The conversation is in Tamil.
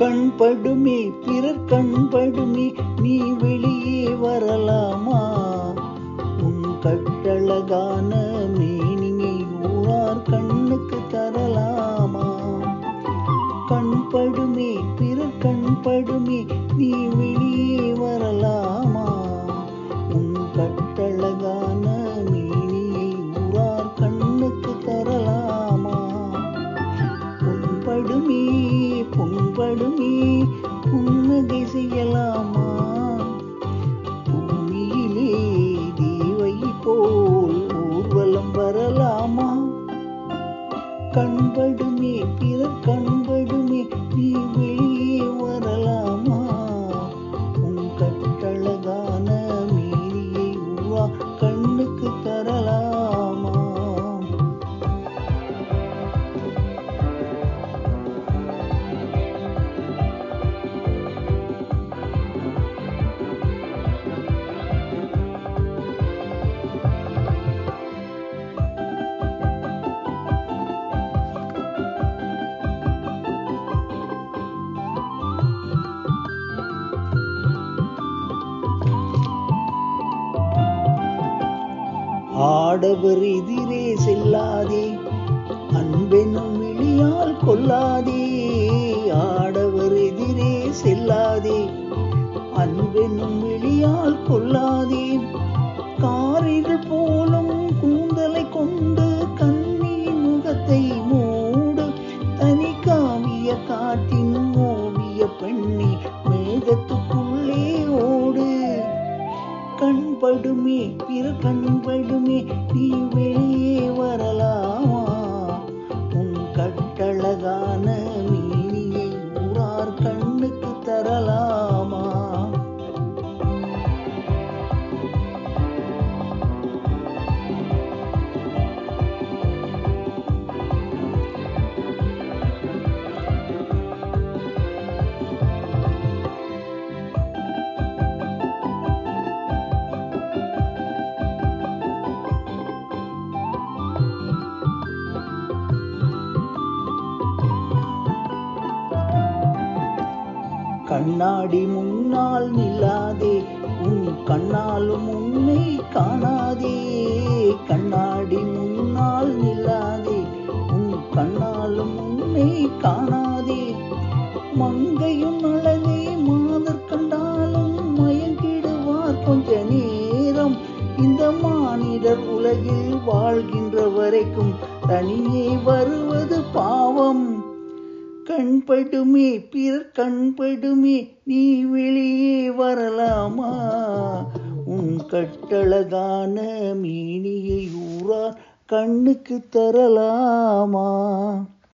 கண்படுமே பிறர் கண்படுமே நீ வெளியே வரலாமா? உன் கட்டழகான மேனியை ஊரார் கண்ணுக்கு தரலாமா? கண்படுமே பிறர் கண்படுமே நீ வெளியே வரலாமா? உன் கட்டழகான மேனியை ஊரார் கண்ணுக்கு தரலாமா? புண்படுமே புண்படுமே புன்னகை செய்யலாமா? பூமியிலே தேவை போல் ஊர்வலம் வரலாமா? கண்படுமே பிறர் கண்படுமே நீ வெளியே வரலாமா? உன் கட்டழகான மேனியை ஊரா கண்ணுக்கு தரலாமா? ஆடவர் எதிரே செல்லாதே, அன்பெனும் விழியால் கொல்லாதே. ஆடவர் எதிரே செல்லாதே, அன்பெனும் விழியால் கொல்லாதே. காரிருள் போலும் கூந்தலை கொண்டு கண்ணியின் முகத்தை மூடு. தனி காவிய காட்டின் ஓவிய பெண்ணி மேகத்துக்குள்ளே ஓடு. கண்படுமே பிறர் கண்படுமே நீ வெளியே வரலாமா? உன் கட்டழகான மேனியை ஊரார் கண்ணுக்கு தரலாமா? கண்ணாடி முன்னால் நில்லாதே, உன் கண்ணாலும் உன்னை காணாதே. கண்ணாடி முன்னால் நில்லாதே, உன் கண்ணாலும் உன்னை காணாதே. மங்கையும் அழகை மாதர் கண்டாலும் மயங்கிடுவார் கொஞ்ச நேரம். இந்த மானிடர் உலகில் வாழ்கின்ற வரைக்கும் தனியே வருவது பாவம். கண்படுமே பிறர் கண்படுமே நீ வெளியே வரலாமா? உன் கட்டழகான மேனியை ஊரார் கண்ணுக்கு தரலாமா?